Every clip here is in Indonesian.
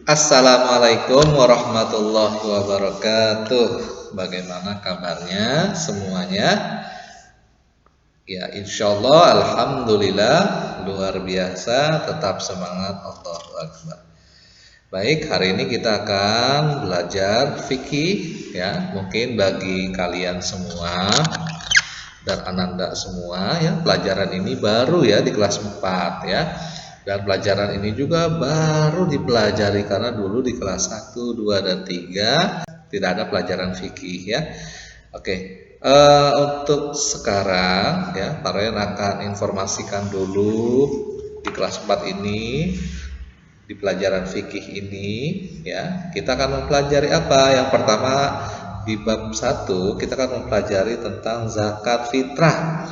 Assalamualaikum warahmatullahi wabarakatuh. Bagaimana kabarnya semuanya? Ya, insya Allah, alhamdulillah, luar biasa. Tetap semangat, Allahu Akbar. Baik, hari ini kita akan belajar fikih, ya. Mungkin bagi kalian semua dan ananda semua, ya, pelajaran ini baru ya di kelas 4 ya. Dan pelajaran ini juga baru dipelajari karena dulu di kelas 1, 2, dan 3 tidak ada pelajaran fikih ya. Oke, untuk sekarang ya, Tarayan akan informasikan dulu di kelas 4 ini, di pelajaran fikih ini ya, kita akan mempelajari apa? Yang pertama, di bab 1 kita akan mempelajari tentang zakat fitrah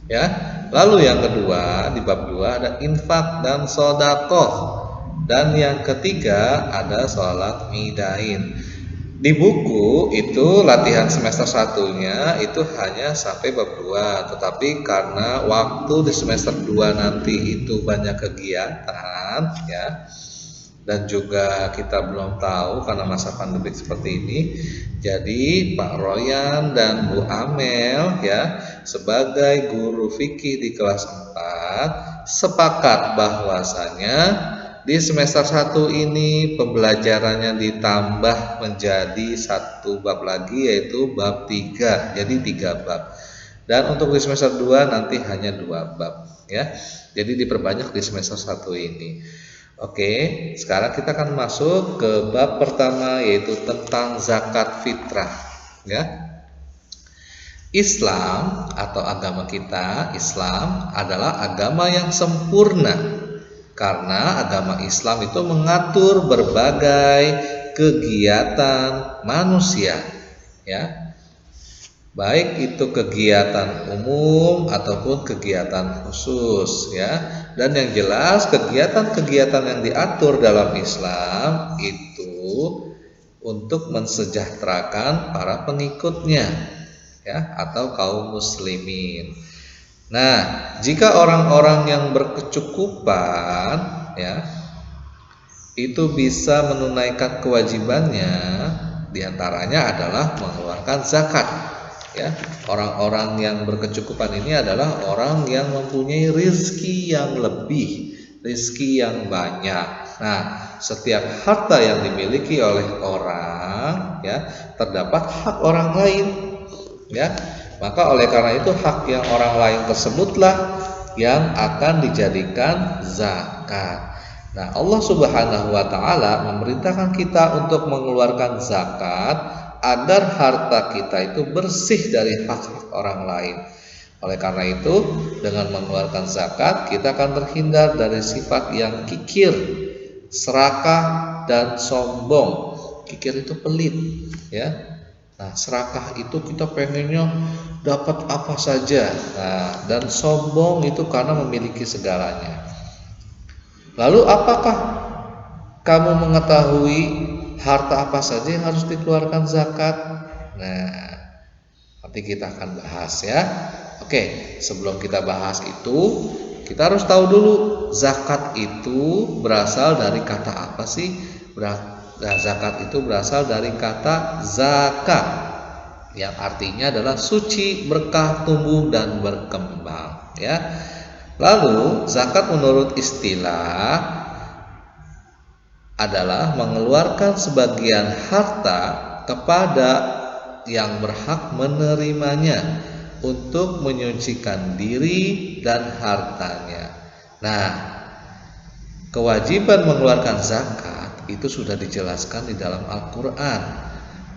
ya. Lalu yang kedua, di bab 2 ada infak dan sodakoh, dan yang ketiga ada sholat midain. Di buku itu latihan semester 1-nya itu hanya sampai bab 2, tetapi karena waktu di semester 2 nanti itu banyak kegiatan ya, dan juga kita belum tahu karena masa pandemi seperti ini. Jadi Pak Royan dan Bu Amel ya, sebagai guru fikih di kelas 4 sepakat bahwasanya di semester 1 ini pembelajarannya ditambah menjadi 1 bab lagi, yaitu bab 3. Jadi 3 bab. Dan untuk di semester 2 nanti hanya 2 bab ya. Jadi diperbanyak di semester 1 ini. Oke, sekarang kita akan masuk ke bab pertama, yaitu tentang zakat fitrah ya. Islam atau agama kita, Islam adalah agama yang sempurna karena agama Islam itu mengatur berbagai kegiatan manusia ya, baik itu kegiatan umum ataupun kegiatan khusus ya. Dan yang jelas kegiatan-kegiatan yang diatur dalam Islam itu untuk mensejahterakan para pengikutnya ya, atau kaum muslimin. Nah, jika orang-orang yang berkecukupan ya, itu bisa menunaikan kewajibannya, diantaranya adalah mengeluarkan zakat ya. Orang-orang yang berkecukupan ini adalah orang yang mempunyai rizki yang lebih, rizki yang banyak. Nah, setiap harta yang dimiliki oleh orang ya, terdapat hak orang lain ya. Maka oleh karena itu hak yang orang lain tersebutlah yang akan dijadikan zakat. Nah, Allah Subhanahu wa taala memerintahkan kita untuk mengeluarkan zakat agar harta kita itu bersih dari hak orang lain. Oleh karena itu, dengan mengeluarkan zakat kita akan terhindar dari sifat yang kikir, serakah, dan sombong. Kikir itu pelit ya. Nah, serakah itu kita pengennya dapat apa saja. Nah, dan sombong itu karena memiliki segalanya. Lalu apakah kamu mengetahui harta apa saja yang harus dikeluarkan zakat? Nah, nanti kita akan bahas ya. Oke, sebelum kita bahas itu, kita harus tahu dulu zakat itu berasal dari kata apa sih? Zakat itu berasal dari kata zakat, yang artinya adalah suci, berkah, tumbuh, dan berkembang ya. Lalu zakat menurut istilah adalah mengeluarkan sebagian harta kepada yang berhak menerimanya untuk menyucikan diri dan hartanya. Nah, kewajiban mengeluarkan zakat itu sudah dijelaskan di dalam Al-Quran.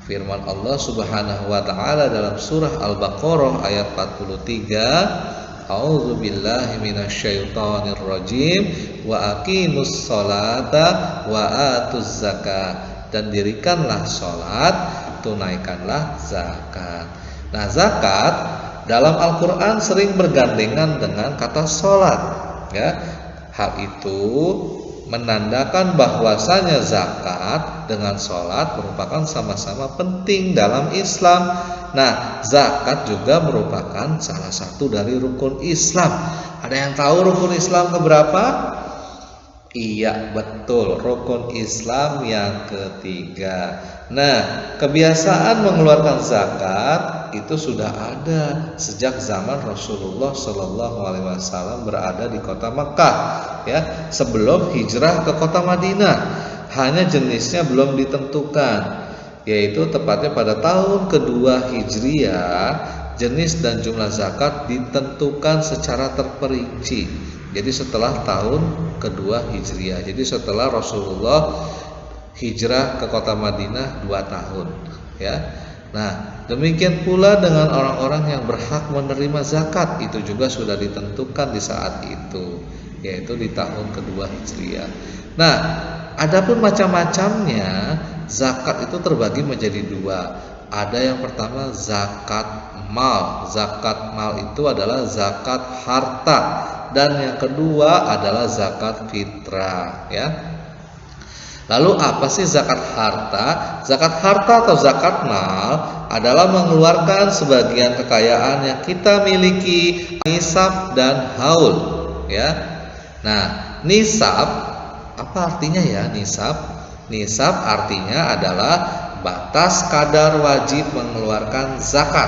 Firman Allah Subhanahu wa taala dalam surah Al-Baqarah ayat 43, A'udzu billahi minasyaitonir rajim, wa aqimus sholata wa atuz zakat, dan dirikanlah sholat, tunaikanlah zakat. Nah, zakat dalam Al-Quran sering bergandengan dengan kata sholat ya. Hal itu menandakan bahwasanya zakat dengan sholat merupakan sama-sama penting dalam Islam. Nah, zakat juga merupakan salah satu dari rukun Islam. Ada yang tahu rukun Islam keberapa? Iya, betul. Rukun Islam yang ketiga. Nah, kebiasaan mengeluarkan zakat itu sudah ada sejak zaman Rasulullah Shallallahu Alaihi Wasallam berada di kota Mekah, ya, sebelum hijrah ke kota Madinah. Hanya jenisnya belum ditentukan, yaitu tepatnya pada tahun kedua Hijriah, jenis dan jumlah zakat ditentukan secara terperinci. Jadi setelah tahun kedua Hijriah. Jadi setelah Rasulullah hijrah ke kota Madinah 2 tahun, ya. Nah, demikian pula dengan orang-orang yang berhak menerima zakat, itu juga sudah ditentukan di saat itu, yaitu di tahun kedua Hijriah. Nah, adapun macam-macamnya, zakat itu terbagi menjadi 2. Ada yang pertama zakat mal. Zakat mal itu adalah zakat harta, dan yang kedua adalah zakat fitrah, ya. Lalu apa sih zakat harta? Zakat harta atau zakat mal adalah mengeluarkan sebagian kekayaan yang kita miliki, nisab dan haul, ya. Nah, nisab apa artinya ya nisab? Nisab artinya adalah batas kadar wajib mengeluarkan zakat,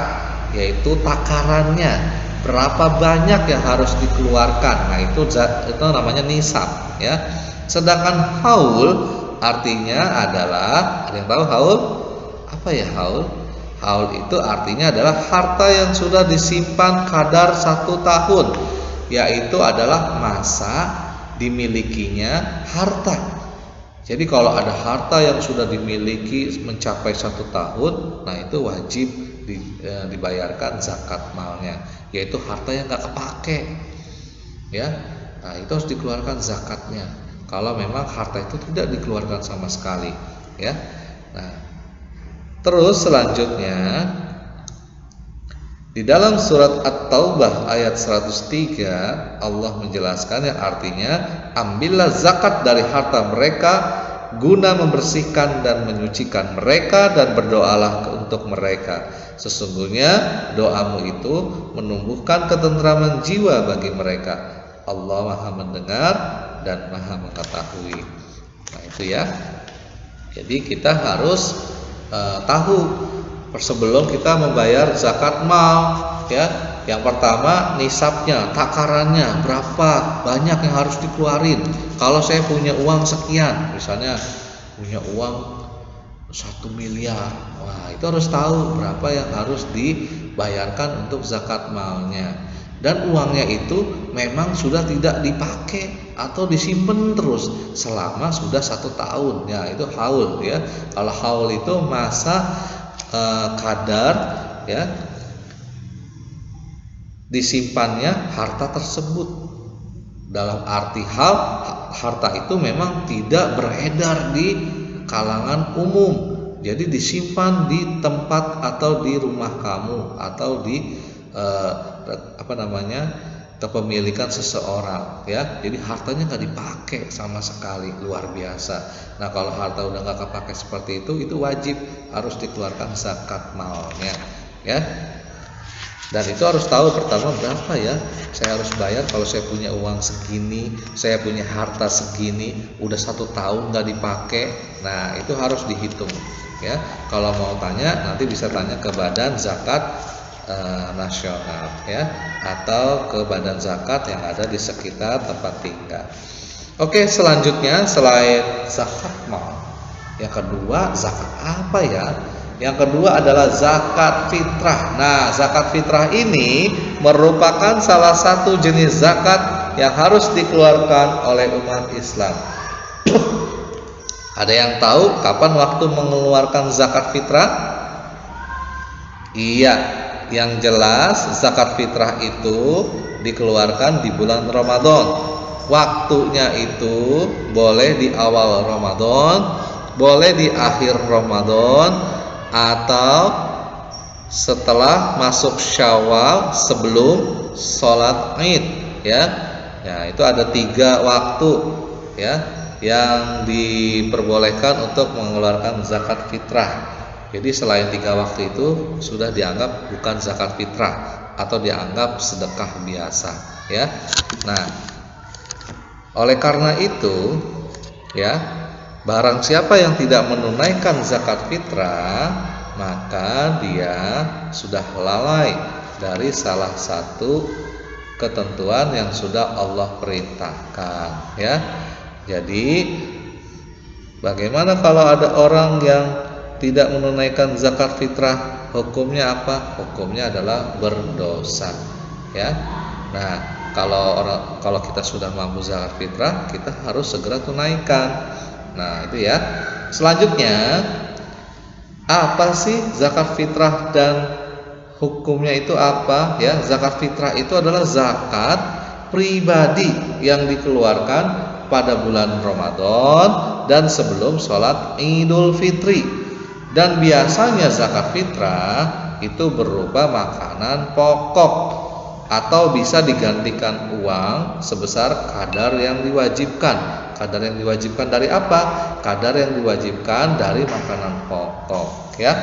yaitu takarannya, berapa banyak yang harus dikeluarkan. Nah, itu namanya nisab, ya. Sedangkan haul artinya adalah, ada yang tahu haul? Apa ya haul? Haul itu artinya adalah harta yang sudah disimpan kadar 1 tahun, yaitu adalah masa dimilikinya harta. Jadi kalau ada harta yang sudah dimiliki mencapai 1 tahun, nah itu wajib dibayarkan zakat malnya, yaitu harta yang nggak kepake, ya. Nah, itu harus dikeluarkan zakatnya. Kalau memang harta itu tidak dikeluarkan sama sekali, ya. Nah, terus selanjutnya di dalam surat At-Taubah ayat 103 Allah menjelaskan yang artinya, ambillah zakat dari harta mereka guna membersihkan dan menyucikan mereka, dan berdoalah untuk mereka. Sesungguhnya doamu itu menumbuhkan ketentraman jiwa bagi mereka. Allah Maha mendengar dan Maha mengetahui. Nah, itu ya. Jadi kita harus tahu sebelum kita membayar zakat mal, ya. Yang pertama nisabnya, takarannya berapa banyak yang harus dikeluarin. Kalau saya punya uang sekian, misalnya punya uang 1 miliar, wah itu harus tahu berapa yang harus dibayarkan untuk zakat malnya. Dan uangnya itu memang sudah tidak dipakai atau disimpan terus selama sudah 1 tahun, ya itu haul, ya. Kalau haul itu masa kadar, ya, disimpannya harta tersebut. Dalam arti harta itu memang tidak beredar di kalangan umum, jadi disimpan di tempat atau di rumah kamu atau di kepemilikan seseorang, ya. Jadi hartanya nggak dipakai sama sekali, luar biasa. Nah, kalau harta udah nggak kepake seperti itu wajib harus dikeluarkan zakat malnya, ya. Dan itu harus tahu pertama berapa ya saya harus bayar kalau saya punya uang segini, saya punya harta segini, udah 1 tahun nggak dipakai. Nah, itu harus dihitung, ya. Kalau mau tanya nanti bisa tanya ke Badan Zakat Nasional, ya, atau ke badan zakat yang ada di sekitar tempat tinggal. Oke, selanjutnya selain zakat mal, yang kedua zakat apa ya? Yang kedua adalah zakat fitrah. Nah, zakat fitrah ini merupakan salah satu jenis zakat yang harus dikeluarkan oleh umat Islam. Ada yang tahu kapan waktu mengeluarkan zakat fitrah? Iya, yang jelas zakat fitrah itu dikeluarkan di bulan Ramadan. Waktunya itu boleh di awal Ramadan, boleh di akhir Ramadan, atau setelah masuk Syawal sebelum sholat Id, ya. Ya, itu ada 3 waktu, ya, yang diperbolehkan untuk mengeluarkan zakat fitrah. Jadi selain 3 waktu itu sudah dianggap bukan zakat fitrah atau dianggap sedekah biasa, ya. Nah, Oleh karena itu, ya, barang siapa yang tidak menunaikan zakat fitrah, maka dia sudah lalai dari salah satu ketentuan yang sudah Allah perintahkan, ya. Jadi bagaimana kalau ada orang yang tidak menunaikan zakat fitrah? Hukumnya apa? Hukumnya adalah berdosa, ya. Nah, kalau kita sudah mampu zakat fitrah, kita harus segera tunaikan. Nah, itu ya. Selanjutnya, apa sih zakat fitrah dan hukumnya itu apa? Ya, zakat fitrah itu adalah zakat pribadi yang dikeluarkan pada bulan Ramadan dan sebelum sholat Idul Fitri. Dan biasanya zakat fitrah itu berupa makanan pokok atau bisa digantikan uang sebesar kadar yang diwajibkan. Kadar yang diwajibkan dari apa? Kadar yang diwajibkan dari makanan pokok, ya.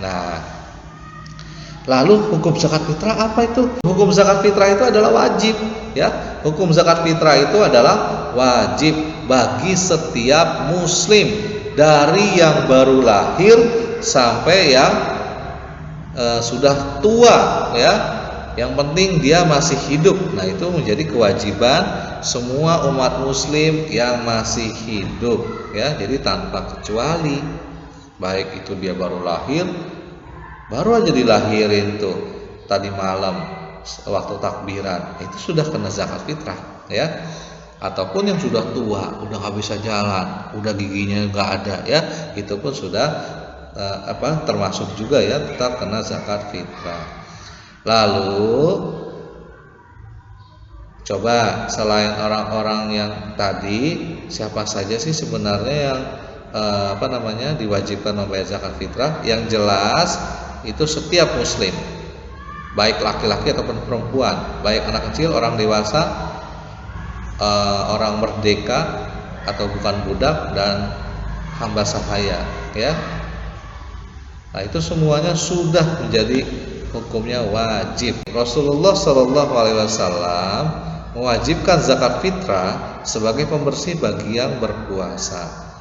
Nah, lalu hukum zakat fitrah apa itu? Hukum zakat fitrah itu adalah wajib, ya. Hukum zakat fitrah itu adalah wajib bagi setiap muslim dari yang baru lahir sampai yang sudah tua, ya. Yang penting dia masih hidup. Nah, itu menjadi kewajiban semua umat muslim yang masih hidup, ya. Jadi tanpa kecuali, baik itu dia baru lahir, baru aja dilahirin tuh tadi malam waktu takbiran, itu sudah kena zakat fitrah, ya. Ataupun yang sudah tua, udah nggak bisa jalan, udah giginya nggak ada, ya, itu pun sudah termasuk juga, ya, tetap kena zakat fitrah. Lalu coba selain orang-orang yang tadi, siapa saja sih sebenarnya yang diwajibkan membayar zakat fitrah? Yang jelas itu setiap muslim, baik laki-laki ataupun perempuan, baik anak kecil, orang dewasa, orang merdeka atau bukan budak, dan hamba sahaya, ya. Nah, itu semuanya sudah menjadi hukumnya wajib. Rasulullah Shallallahu Alaihi Wasallam mewajibkan zakat fitrah sebagai pembersih bagi yang berpuasa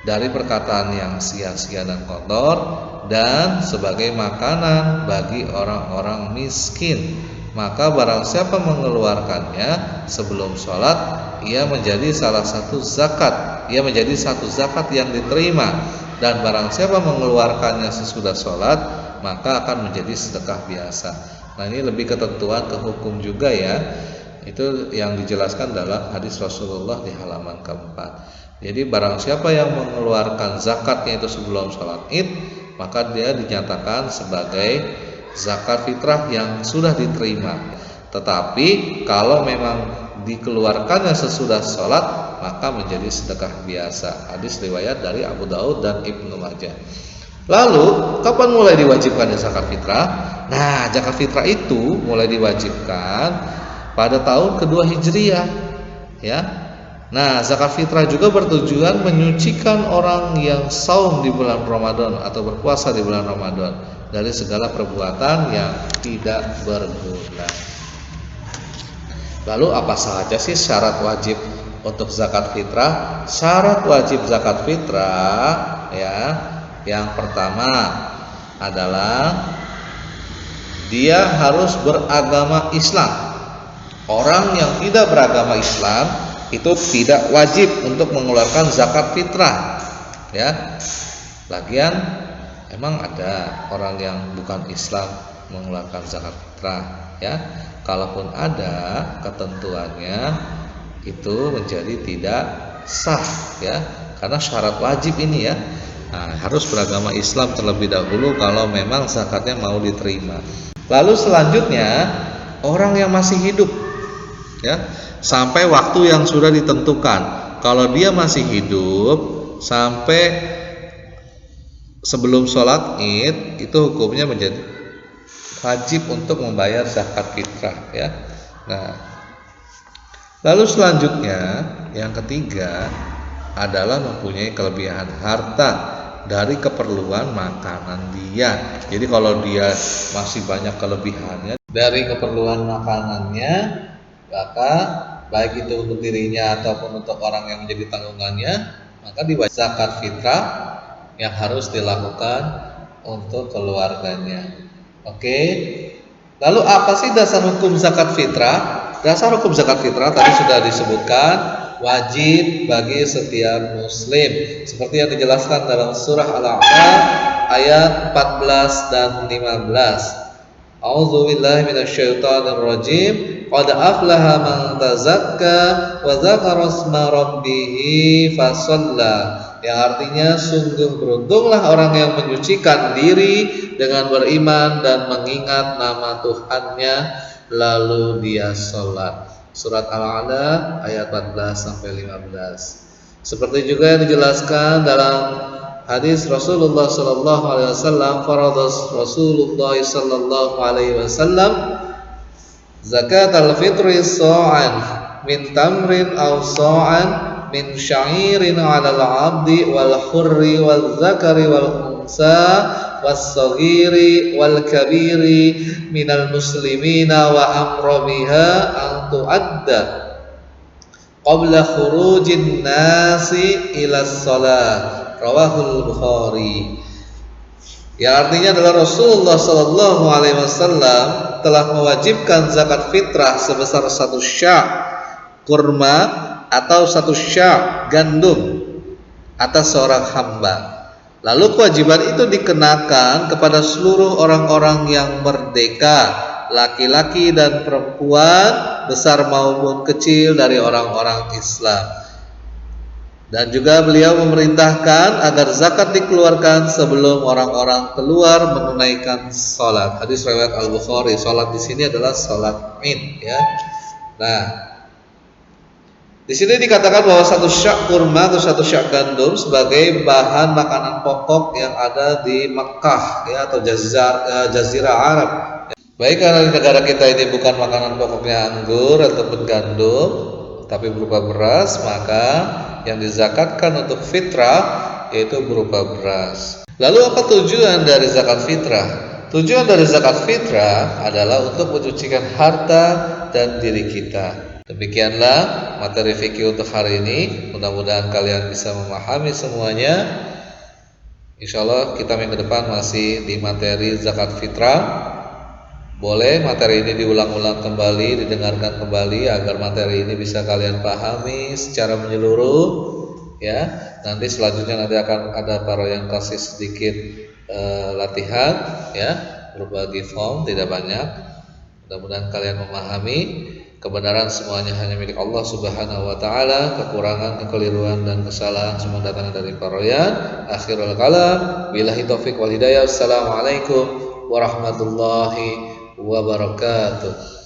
dari perkataan yang sia-sia dan kotor, dan sebagai makanan bagi orang-orang miskin. Maka barang siapa mengeluarkannya sebelum sholat, ia menjadi salah satu zakat. Ia menjadi satu zakat yang diterima. Dan barang siapa mengeluarkannya sesudah sholat, maka akan menjadi sedekah biasa. Nah, ini lebih ketentuan ke hukum juga, ya. Itu yang dijelaskan dalam hadis Rasulullah di halaman keempat. Jadi barang siapa yang mengeluarkan zakatnya itu sebelum sholat id, maka dia dinyatakan sebagai zakat fitrah yang sudah diterima. Tetapi kalau memang dikeluarkannya sesudah sholat, maka menjadi sedekah biasa. Hadis riwayat dari Abu Daud dan Ibnu Majah. Lalu kapan mulai diwajibkannya zakat fitrah? Nah, zakat fitrah itu mulai diwajibkan pada tahun kedua Hijriah, ya. Nah, zakat fitrah juga bertujuan menyucikan orang yang saum di bulan Ramadan atau berpuasa di bulan Ramadan dari segala perbuatan yang tidak berguna. Lalu apa saja sih syarat wajib untuk zakat fitrah? Syarat wajib zakat fitrah, ya, yang pertama adalah dia harus beragama Islam. Orang yang tidak beragama Islam itu tidak wajib untuk mengeluarkan zakat fitrah, ya. Lagian emang ada orang yang bukan Islam mengeluarkan zakat fitrah, ya. Kalaupun ada, ketentuannya itu menjadi tidak sah, ya, karena syarat wajib ini, ya. Nah, harus beragama Islam terlebih dahulu kalau memang zakatnya mau diterima. Lalu selanjutnya, orang yang masih hidup, ya, sampai waktu yang sudah ditentukan. Kalau dia masih hidup sampai sebelum sholat id, itu hukumnya menjadi wajib untuk membayar zakat fitrah, ya. Nah, lalu selanjutnya yang ketiga adalah mempunyai kelebihan harta dari keperluan makanan dia. Jadi kalau dia masih banyak kelebihannya dari keperluan makanannya, maka baik itu untuk dirinya ataupun untuk orang yang menjadi tanggungannya, maka diwajibkan zakat fitrah yang harus dilakukan untuk keluarganya. Oke. Lalu apa sih dasar hukum zakat fitrah? Dasar hukum zakat fitrah tadi sudah disebutkan, wajib bagi setiap muslim seperti yang dijelaskan dalam surah Al-A'raf ayat 14 dan 15. A'udzubillahi minasyaitonirrajim. Qad aflaha man tazakka wa dzakara isma rabbih fasalla. Yang artinya sungguh beruntunglah orang yang menyucikan diri dengan beriman dan mengingat nama Tuhannya lalu dia sholat. Surat Al-A'la ayat 14 sampai 15. Seperti juga yang dijelaskan dalam hadis Rasulullah sallallahu alaihi wasallam, faradas Rasulullah sallallahu alaihi wasallam zakat al-fitri sa'an min tamrin aw sa'an min sya'irin 'ala al-'abdi wal hurri wal zakari wal unsa was saghiri wal kabiri minal muslimina wa amra biha an tu'adda qabla khurujin nasi ila shalah. Rawahul Bukhari. Yang artinya adalah Rasulullah sallallahu alaihi wasallam telah mewajibkan zakat fitrah sebesar 1 sya' kurma atau 1 sya' gandum atas seorang hamba. Lalu kewajiban itu dikenakan kepada seluruh orang-orang yang merdeka, laki-laki dan perempuan, besar maupun kecil dari orang-orang Islam. Dan juga beliau memerintahkan agar zakat dikeluarkan sebelum orang-orang keluar menunaikan sholat. Hadis riwayat Al-Bukhari. Sholat di sini adalah sholat Id, ya. Nah, di sini dikatakan bahwa 1 syak kurma atau 1 syak gandum sebagai bahan makanan pokok yang ada di Mekah, ya, atau Jazirah Arab. Baik, karena di negara kita ini bukan makanan pokoknya anggur ataupun gandum, tapi berupa beras, maka yang dizakatkan untuk fitrah yaitu berupa beras. Lalu apa tujuan dari zakat fitrah? Tujuan dari zakat fitrah adalah untuk mensucikan harta dan diri kita. Demikianlah materi fikih untuk hari ini. Mudah-mudahan kalian bisa memahami semuanya. Insyaallah kita minggu depan masih di materi zakat fitrah. Boleh materi ini diulang-ulang kembali, didengarkan kembali agar materi ini bisa kalian pahami secara menyeluruh, ya. Nanti selanjutnya akan ada para yang kasih sedikit latihan, ya, berbagi form, tidak banyak. Mudah-mudahan kalian memahami. Kebenaran semuanya hanya milik Allah Subhanahu wa taala. Kekurangan, kekeliruan dan kesalahan semua datang dari paroyan. Akhirul kalam, billahi taufik wal hidayah. Assalamualaikum warahmatullahi wabarakatuh.